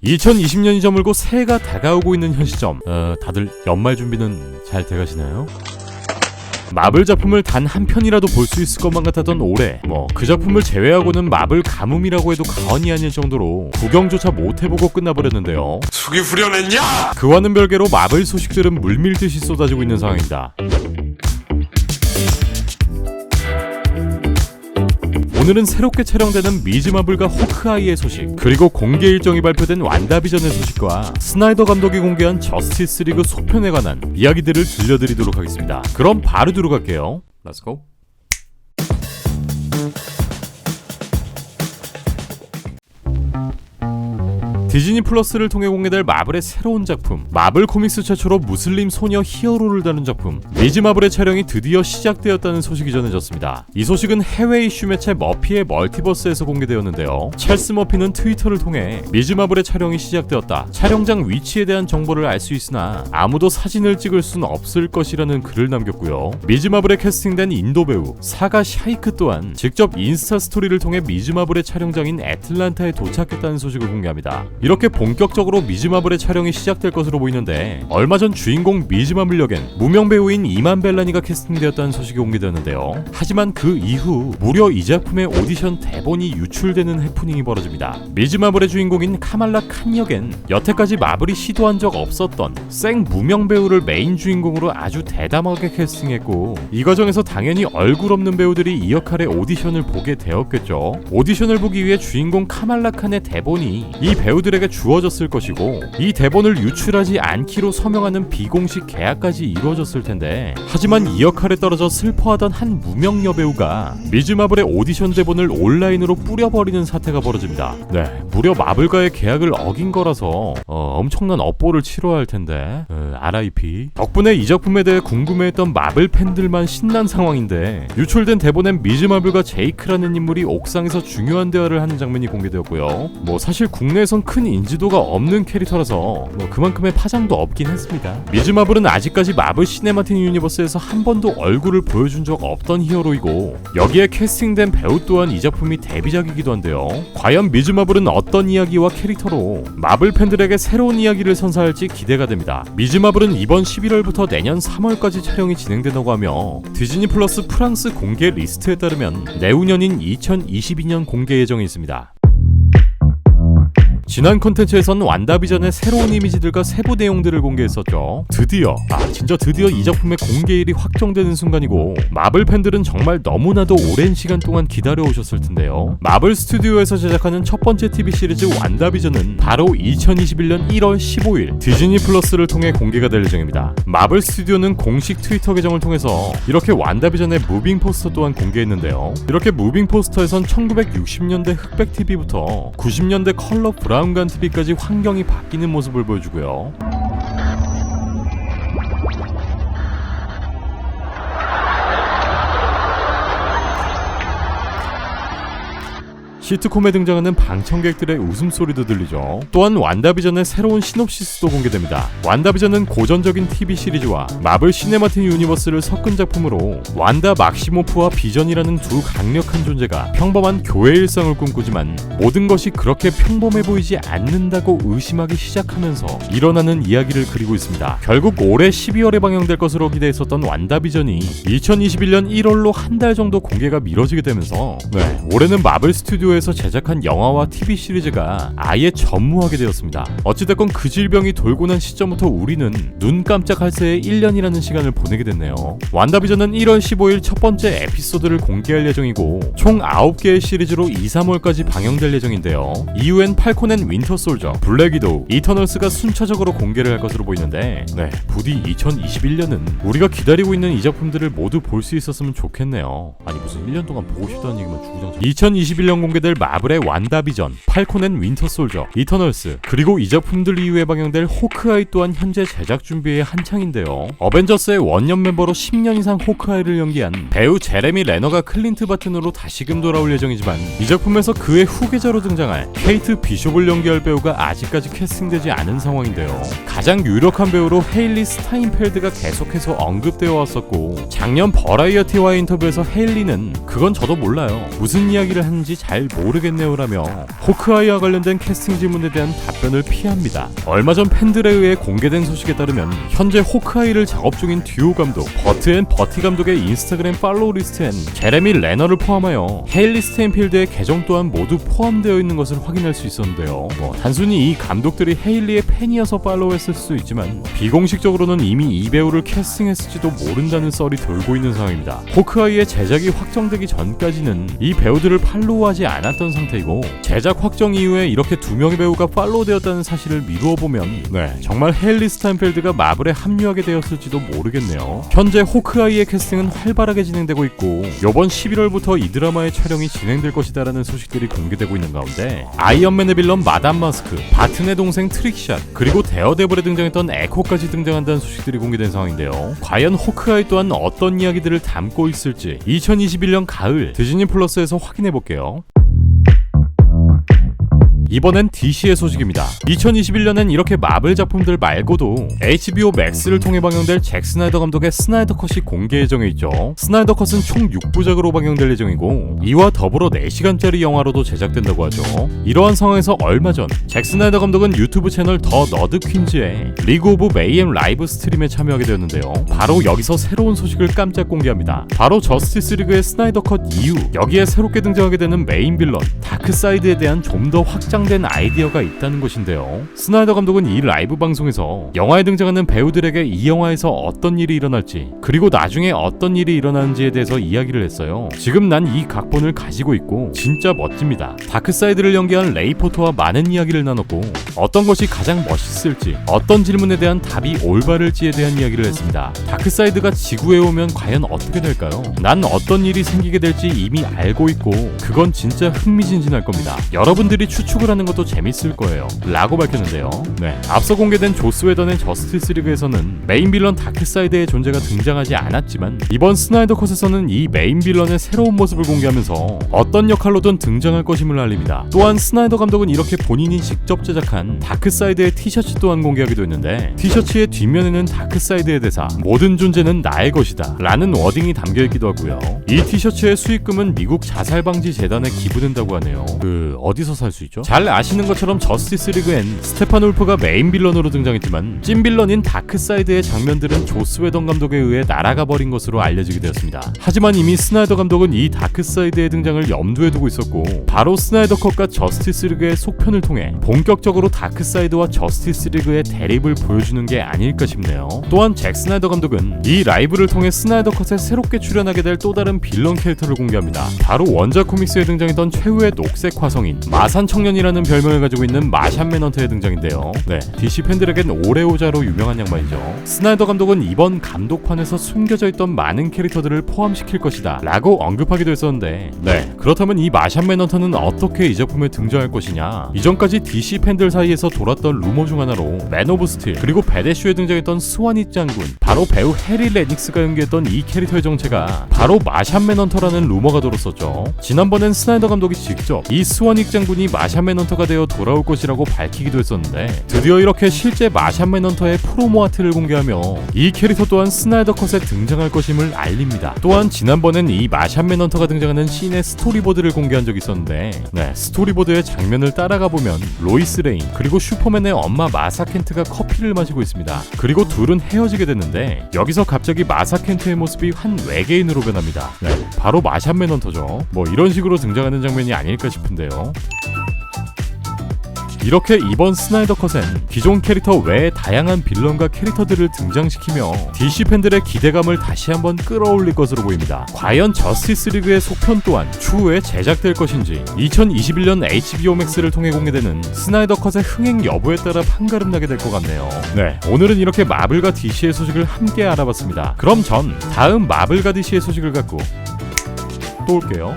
2020년이 저물고 새해가 다가오고 있는 현 시점, 다들 연말 준비는 잘 돼가시나요? 마블 작품을 단 한 편이라도 볼 수 있을 것만 같았던 올해, 그 작품을 제외하고는 마블 가뭄이라고 해도 과언이 아닐 정도로 구경조차 못해보고 끝나버렸는데요. 속이 후련했냐? 그와는 별개로 마블 소식들은 물밀듯이 쏟아지고 있는 상황입니다. 오늘은 새롭게 촬영되는 미즈 마블과 호크아이의 소식, 그리고 공개 일정이 발표된 완다비전의 소식과 스나이더 감독이 공개한 저스티스 리그 속편에 관한 이야기들을 들려드리도록 하겠습니다. 그럼 바로 들어갈게요. Let's go. 디즈니 플러스를 통해 공개될 마블의 새로운 작품, 마블 코믹스 최초로 무슬림 소녀 히어로를 다룬 작품 미즈 마블의 촬영이 드디어 시작되었다는 소식이 전해졌습니다. 이 소식은 해외 이슈 매체 머피의 멀티버스에서 공개되었는데요. 찰스 머피는 트위터를 통해 미즈 마블의 촬영이 시작되었다, 촬영장 위치에 대한 정보를 알 수 있으나 아무도 사진을 찍을 순 없을 것이라는 글을 남겼고요. 미즈 마블에 캐스팅된 인도 배우 사가 샤이크 또한 직접 인스타 스토리를 통해 미즈 마블의 촬영장인 애틀란타에 도착했다는 소식을 공개합니다. 이렇게 본격적으로 미즈 마블의 촬영이 시작될 것으로 보이는데, 얼마 전 주인공 미즈 마블 역엔 무명 배우인 이만 벨라니가 캐스팅되었다는 소식이 공개되었는데요. 하지만 그 이후 무려 이 작품의 오디션 대본이 유출되는 해프닝이 벌어집니다. 미즈 마블의 주인공인 카말라 칸 역엔 여태까지 마블이 시도한 적 없었던 생 무명 배우를 메인 주인공으로 아주 대담하게 캐스팅했고, 이 과정에서 당연히 얼굴 없는 배우들이 이 역할의 오디션을 보게 되었겠죠. 오디션을 보기 위해 주인공 카말라 칸의 대본이 이 배우들에게 주어졌을 것이고, 이 대본을 유출하지 않기로 서명하는 비공식 계약까지 이루어졌을 텐데, 하지만 이 역할에 떨어져 슬퍼하던 한 무명 여배우가 미즈 마블의 오디션 대본을 온라인으로 뿌려버리는 사태가 벌어집니다. 무려 마블과의 계약을 어긴 거라서 엄청난 업보를 치러야 할 텐데, RIP. 덕분에 이 작품에 대해 궁금해했던 마블 팬들만 신난 상황인데, 유출된 대본엔 미즈 마블과 제이크라는 인물이 옥상에서 중요한 대화를 하는 장면이 공개되었고요. 사실 국내에선 큰 인지도가 없는 캐릭터라서 그만큼의 파장도 없긴 했습니다. 미즈 마블은 아직까지 마블 시네마틱 유니버스에서 한 번도 얼굴을 보여준 적 없던 히어로이고, 여기에 캐스팅된 배우 또한 이 작품이 데뷔작이기도 한데요. 과연 미즈 마블은 어떤 이야기와 캐릭터로 마블 팬들에게 새로운 이야기를 선사할지 기대가 됩니다. 미즈 마블은 이번 11월부터 내년 3월까지 촬영이 진행된다고 하며, 디즈니 플러스 프랑스 공개 리스트에 따르면 내후년인 2022년 공개 예정이 있습니다. 지난 콘텐츠에선 완다비전의 새로운 이미지들과 세부 내용들을 공개했었죠. 드디어 이 작품의 공개일이 확정되는 순간이고, 마블 팬들은 정말 너무나도 오랜 시간 동안 기다려오셨을 텐데요. 마블 스튜디오에서 제작하는 첫 번째 TV 시리즈 완다비전은 바로 2021년 1월 15일 디즈니 플러스를 통해 공개가 될 예정입니다. 마블 스튜디오는 공식 트위터 계정을 통해서 이렇게 완다비전의 무빙 포스터 또한 공개했는데요. 이렇게 무빙 포스터에선 1960년대 흑백 TV부터 90년대 컬러 브라운관 TV까지 환경이 바뀌는 모습을 보여주고요. 시트콤에 등장하는 방청객들의 웃음소리도 들리죠. 또한 완다비전의 새로운 시놉시스도 공개됩니다. 완다비전은 고전적인 TV 시리즈와 마블 시네마틱 유니버스를 섞은 작품으로, 완다 막시모프와 비전이라는 두 강력한 존재가 평범한 교회 일상을 꿈꾸지만 모든 것이 그렇게 평범해 보이지 않는다고 의심하기 시작하면서 일어나는 이야기를 그리고 있습니다. 결국 올해 12월에 방영될 것으로 기대했었던 완다비전이 2021년 1월로 한 달 정도 공개가 미뤄지게 되면서 올해는 마블 스튜디오에서 제작한 영화와 TV 시리즈가 아예 전무하게 되었습니다. 어찌됐건 그 질병이 돌고 난 시점부터 우리는 눈 깜짝할 새에 1년이라는 시간을 보내게 됐네요. 완다비전은 1월 15일 첫 번째 에피소드를 공개할 예정이고, 총 9개의 시리즈로 2, 3월까지 방영될 예정인데요. 이후엔 팔콘 앤 윈터 솔저, 블랙 위도우, 이터널스가 순차적으로 공개를 할 것으로 보이는데, 부디 2021년은 우리가 기다리고 있는 이 작품들을 모두 볼 수 있었으면 좋겠네요. 아니 무슨 1년 동안 보고 싶다는 얘기만 주구장창. 2021년 공개될 마블의 완다비전, 팔콘 앤 윈터 솔저, 이터널스, 그리고 이 작품들 이후에 방영될 호크아이 또한 현재 제작 준비에 한창인데요. 어벤져스의 원년 멤버로 10년 이상 호크아이를 연기한 배우 제레미 레너가 클린트 바튼으로 다시금 돌아올 예정이지만, 이 작품에서 그의 후계자로 등장할 케이트 비숍을 연기할 배우가 아직까지 캐스팅되지 않은 상황인데요. 가장 유력한 배우로 헤일리 스타인펠드가 계속해서 언급되어 왔었고, 작년 버라이어티와의 인터뷰에서 헤일리는 그건 저도 몰라요, 무슨 이야기를 하는지 잘 모르겠네요라며 호크아이와 관련된 캐스팅 질문에 대한 답변을 피합니다. 얼마 전 팬들에 의해 공개된 소식에 따르면 현재 호크아이를 작업 중인 듀오 감독 버트 앤 버티 감독의 인스타그램 팔로우 리스트엔 제레미 레너를 포함하여 헤일리 스테인필드의 계정 또한 모두 포함되어 있는 것을 확인할 수 있었는데요. 단순히 이 감독들이 헤일리의 팬이어서 팔로우했을 수도 있지만 비공식적으로는 이미 이 배우를 캐스팅했을지도 모른다는 썰이 돌고 있는 상황입니다. 호크아이의 제작이 확정되기 전까지는 이 배우들을 팔로우하지 않았던 상태이고 제작 확정 이후에 이렇게 두 명의 배우가 팔로우되었다는 사실을 미루어 보면 정말 헤일리 스타인펠드가 마블에 합류하게 되었을지도 모르겠네요. 현재 호크아이의 캐스팅은 활발하게 진행되고 있고 이번 11월부터 이 드라마의 촬영이 진행될 것이다라는 소식들이 공개되고 있는 가운데 아이언맨의 빌런 마담 마스크, 바튼의 동생 트릭샷, 그리고 데어데블에 등장했던 에코까지 등장한다는 소식들이 공개된 상황인데요. 과연 호크아이 또한 어떤 이야기들을 담고 있을지 2021년 가을 디즈니 플러스에서 확인해볼게요. 이번엔 DC의 소식입니다. 2021년엔 이렇게 마블 작품들 말고도 HBO Max를 통해 방영될 잭 스나이더 감독의 스나이더 컷이 공개 예정에 있죠. 스나이더 컷은 총 6부작으로 방영될 예정이고 이와 더불어 4시간짜리 영화로도 제작된다고 하죠. 이러한 상황에서 얼마 전 잭 스나이더 감독은 유튜브 채널 더 너드 퀸즈의 리그 오브 메이엠 라이브 스트림에 참여하게 되었는데요. 바로 여기서 새로운 소식을 깜짝 공개합니다. 바로 저스티스 리그의 스나이더 컷 이후 여기에 새롭게 등장하게 되는 메인 빌런 다크사이드에 대한 좀 더 확장된 아이디어가 있다는 것인데요. 스나이더 감독은 이 라이브 방송에서 영화에 등장하는 배우들에게 이 영화에서 어떤 일이 일어날지 그리고 나중에 어떤 일이 일어나는지에 대해서 이야기를 했어요. 지금 난 이 각본을 가지고 있고 진짜 멋집니다. 다크사이드를 연기한 레이 포터와 많은 이야기를 나눴고 어떤 것이 가장 멋있을지 어떤 질문에 대한 답이 올바를지에 대한 이야기를 했습니다. 다크사이드가 지구에 오면 과연 어떻게 될까요? 난 어떤 일이 생기게 될지 이미 알고 있고 그건 진짜 흥미진진할 겁니다. 여러분들이 추측을 하는 것도 재밌을 거예요 라고 밝혔는데요. 앞서 공개된 조스 웨던의 저스티스 리그에서는 메인 빌런 다크사이드의 존재가 등장하지 않았지만 이번 스나이더 컷에서는 이 메인 빌런의 새로운 모습을 공개하면서 어떤 역할로든 등장할 것임을 알립니다. 또한 스나이더 감독은 이렇게 본인이 직접 제작한 다크사이드의 티셔츠 또한 공개하기도 했는데 티셔츠의 뒷면에는 다크사이드의 대사 모든 존재는 나의 것이다 라는 워딩이 담겨있기도 하고요. 이 티셔츠의 수익금은 미국 자살방지 재단에 기부된다고 하네요. 어디서 살 수 있죠? 잘 아시는 것처럼 저스티스 리그엔 스테판 울프가 메인 빌런으로 등장했지만 찐 빌런인 다크사이드의 장면들은 조스 웨던 감독에 의해 날아가 버린 것으로 알려지게 되었습니다. 하지만 이미 스나이더 감독은 이 다크사이드의 등장을 염두에 두고 있었고 바로 스나이더 컷과 저스티스 리그의 속편을 통해 본격적으로 다크사이드와 저스티스 리그의 대립을 보여주는 게 아닐까 싶네요. 또한 잭 스나이더 감독은 이 라이브를 통해 스나이더 컷에 새롭게 출연하게 될 또 다른 빌런 캐릭터를 공개합니다. 바로 원작 코믹스에 등장했던 최후의 녹색 화성인 마산 청년이라는 별명을 가지고 있는 마샨 매넌트의 등장인데요. DC 팬들에겐 오레오자로 유명한 양반이죠. 스나이더 감독은 이번 감독판에서 숨겨져 있던 많은 캐릭터들을 포함시킬 것이다 라고 언급하기도 했었는데 그렇다면 이 마샨 매넌트는 어떻게 이 작품에 등장할 것이냐. 이전까지 DC 팬들 사이에서 돌았던 루머 중 하나로 맨 오브 스틸 그리고 배대슈에 등장했던 스와닛 장군 바로 배우 해리 레닉스가 연기했던 이 캐릭터의 정체가 바로 마샨 매넌터라는 루머가 돌았었죠. 지난번엔 스나이더 감독이 직접 이 스와닉 장군이 마샨 매넌터가 되어 돌아올 것이라고 밝히기도 했었는데 드디어 이렇게 실제 마샨 매넌터의 프로모 아트를 공개하며 이 캐릭터 또한 스나이더 컷에 등장할 것임을 알립니다. 또한 지난번엔 이 마샨 매넌터가 등장하는 씬의 스토리보드를 공개한 적이 있었는데 스토리보드의 장면을 따라가 보면 로이스 레인 그리고 슈퍼맨의 엄마 마사 켄트가 커피를 마시고 있습니다. 그리고 둘은 헤어지게 됐는데 여기서 갑자기 마사 켄트의 모습이 한 외계인으로 변합니다. 바로 마샨 매넌터죠. 이런 식으로 등장하는 장면이 아닐까 싶은데요. 이렇게 이번 스나이더 컷엔 기존 캐릭터 외에 다양한 빌런과 캐릭터들을 등장시키며 DC 팬들의 기대감을 다시 한번 끌어올릴 것으로 보입니다. 과연 저스티스 리그의 속편 또한 추후에 제작될 것인지 2021년 HBO Max를 통해 공개되는 스나이더 컷의 흥행 여부에 따라 판가름 나게 될 것 같네요. 오늘은 이렇게 마블과 DC의 소식을 함께 알아봤습니다. 그럼 전 다음 마블과 DC의 소식을 갖고 또 올게요.